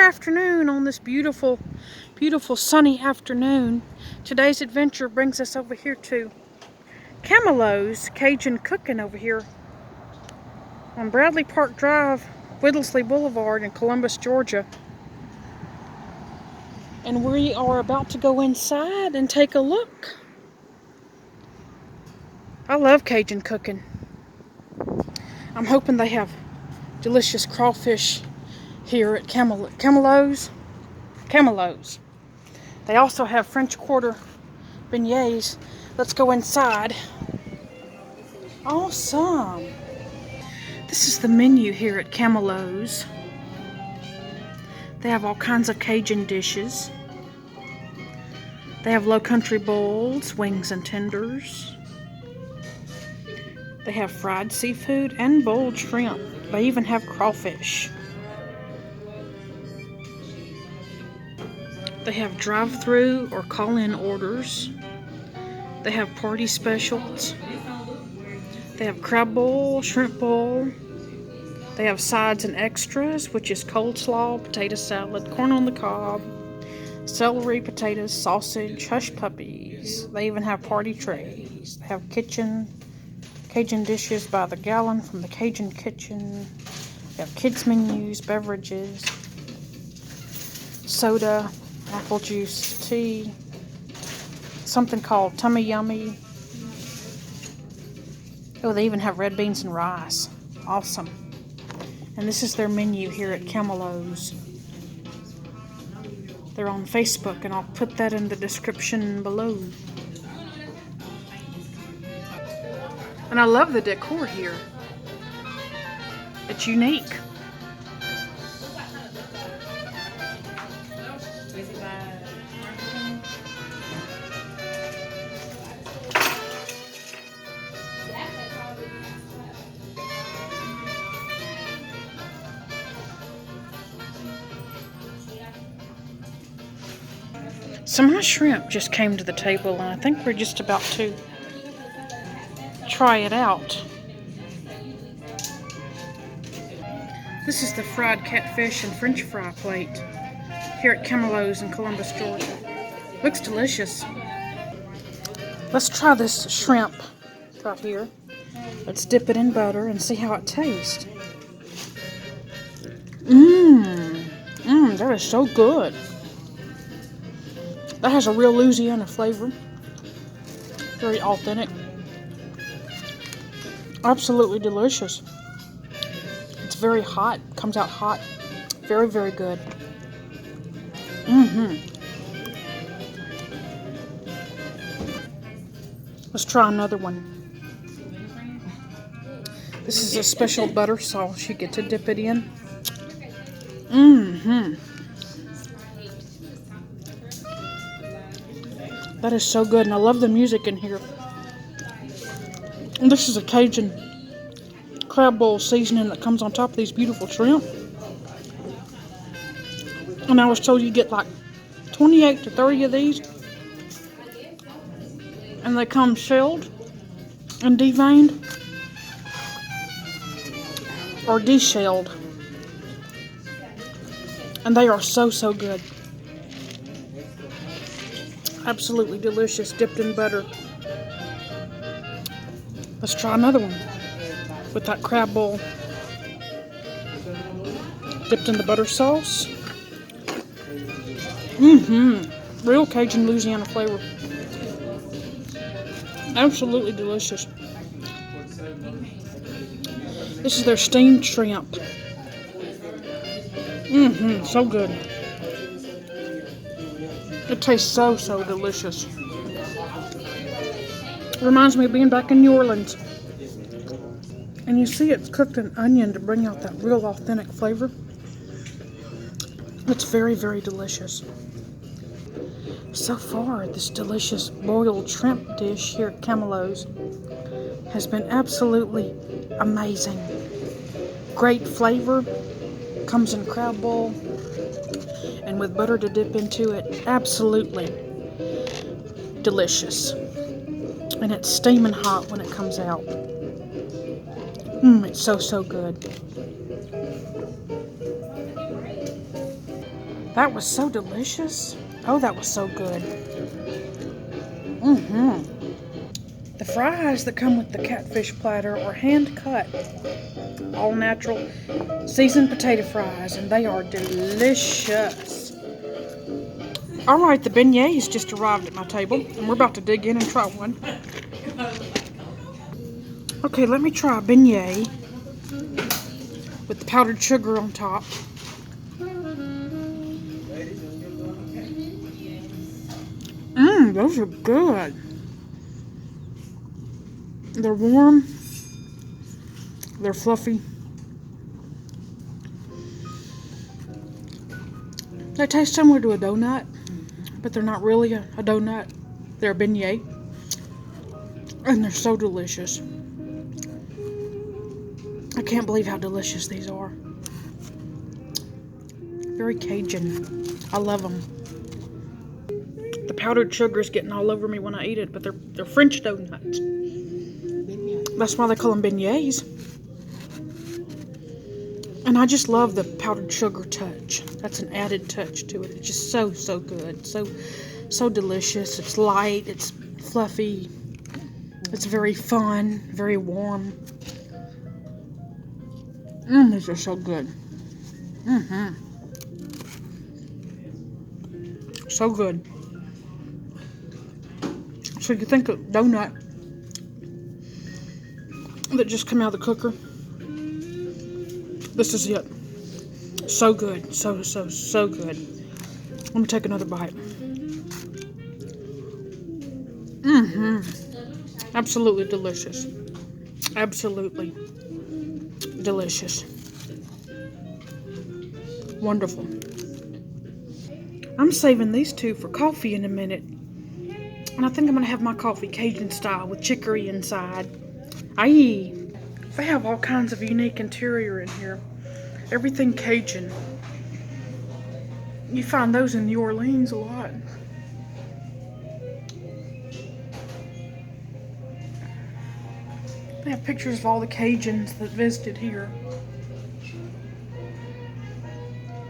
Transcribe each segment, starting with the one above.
afternoon on this beautiful, beautiful sunny afternoon. Today's adventure brings us over here to Camileaux'S Cajun Cooking over here on Bradley Park Drive, Whittlesey Boulevard in Columbus, Georgia. And we are about to go inside and take a look. I love Cajun cooking. I'm hoping they have delicious crawfish here at Camileaux'S. They also have French Quarter beignets. Let's go inside. Awesome. This is the menu here at Camileaux'S. They have all kinds of Cajun dishes. They have low country bowls, wings and tenders. They have fried seafood and boiled shrimp. They even have crawfish. They have drive-through or call-in orders. They have party specials. They have crab bowl, shrimp bowl. They have sides and extras, which is coleslaw, potato salad, corn on the cob, celery, potatoes, sausage, hush puppies. They even have party trays. They have Cajun dishes by the gallon from the Cajun kitchen. They have kids menus, beverages, soda, apple juice, tea, something called Tummy Yummy. Oh, they even have red beans and rice. Awesome. And this is their menu here at Camileaux'S. They're on Facebook, and I'll put that in the description below. And I love the decor here. It's unique. So my shrimp just came to the table, and I think we're just about to try it out. This is the fried catfish and French fry plate here at Camileaux'S in Columbus, Georgia. Looks delicious. Let's try this shrimp right here. Let's dip it in butter and see how it tastes. That is so good. That has a real Louisiana flavor. Very authentic. Absolutely delicious. It's very hot. Comes out hot. Very, very good. Let's try another one. This is a special butter sauce. You get to dip it in. That is so good, and I love the music in here. And this is a Cajun crab bowl seasoning that comes on top of these beautiful shrimp. And I was told you get like 28 to 30 of these. And they come shelled and deveined or deshelled. And they are so, so good. Absolutely delicious, dipped in butter. Let's try another one with that crab bowl. Dipped in the butter sauce. Real Cajun Louisiana flavor. Absolutely delicious. This is their steamed shrimp. So good. It tastes so, so delicious. It reminds me of being back in New Orleans. And you see it's cooked in onion to bring out that real authentic flavor. It's very, very delicious. So far, this delicious boiled shrimp dish here at Camileaux'S has been absolutely amazing. Great flavor. Comes in crab bowl. And with butter to dip into it, absolutely delicious. And it's steaming hot when it comes out. It's so, so good. That was so delicious. Oh, that was so good. The fries that come with the catfish platter are hand cut. All natural seasoned potato fries, and they are delicious. Alright, the beignets just arrived at my table, and we're about to dig in and try one. Okay, let me try a beignet with the powdered sugar on top. Those are good. They're warm. They're fluffy. They taste similar to a donut, but they're not really a donut. They're a beignet. And they're so delicious. I can't believe how delicious these are. Very Cajun. I love them. The powdered sugar is getting all over me when I eat it, but they're French donuts. That's why they call them beignets. And I just love the powdered sugar touch. That's an added touch to it. It's just so good. So delicious. It's light. It's fluffy. It's very fun. Very warm. These are so good. So good. So you think a donut that just came out of the cooker? This is it. So good. So good. Let me take another bite. Absolutely delicious. Absolutely delicious. Wonderful. I'm saving these two for coffee in a minute. And I think I'm going to have my coffee Cajun style with chicory inside. Aye. They have all kinds of unique interior in here. Everything Cajun. You find those in New Orleans a lot. They have pictures of all the Cajuns that visited here.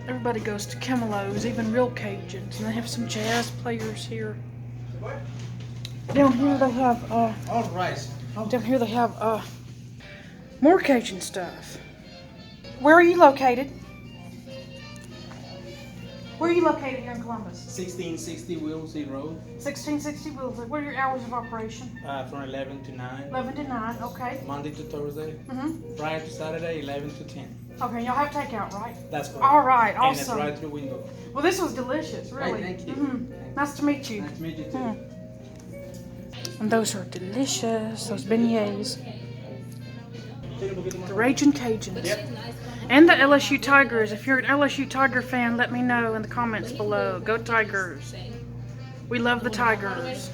Everybody goes to Camileaux'S, even real Cajuns, and they have some jazz players here. Down here they have down here they have more Cajun stuff. Where are you located? Where are you located here in Columbus? 1660 Whittlesey Road. 1660 Whittlesey. What are your hours of operation? From 11 to 9. 11 to 9, okay. Monday to Thursday. Friday to Saturday, 11 to 10. Okay, y'all have takeout, right? That's correct. All right, awesome. And a drive-through window. Well, this was delicious, really. Right, thank you. Nice to meet you. Nice to meet you too. And those are delicious, those beignets. The Raging Cajuns. Yep. And the LSU Tigers. If you're an LSU Tiger fan, let me know in the comments below. Go Tigers. We love the Tigers.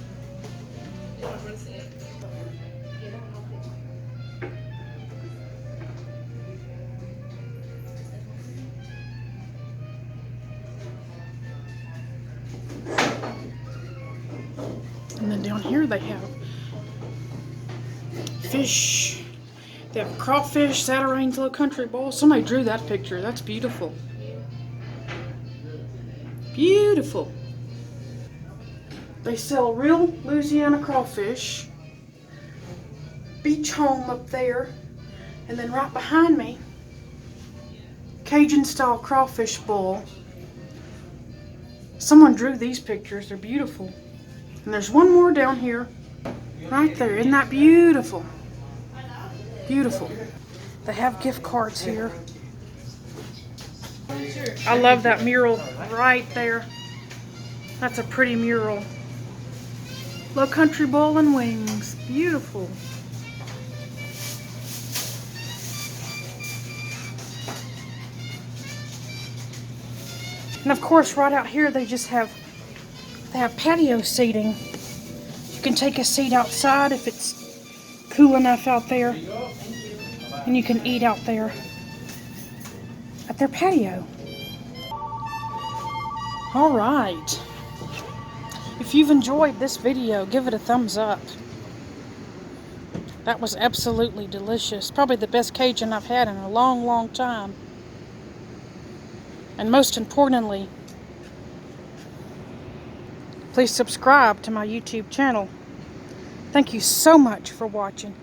And then down here they have fish. They have crawfish, Saturain's Little Country Bowl. Somebody drew that picture. That's beautiful. Beautiful. They sell real Louisiana crawfish. Beach Home up there. And then right behind me, Cajun style crawfish bowl. Someone drew these pictures. They're beautiful. And there's one more down here. Right there. Isn't that beautiful? Beautiful. They have gift cards here. I love that mural right there. That's a pretty mural. Little Country Bowl and Wings. Beautiful. And of course, right out here, they have patio seating. You can take a seat outside if it's cool enough out there. And you can eat out there at their patio. All right. If you've enjoyed this video, give it a thumbs up. That was absolutely delicious. Probably the best Cajun I've had in a long, long time. And most importantly, Please subscribe to my YouTube channel. Thank you so much for watching.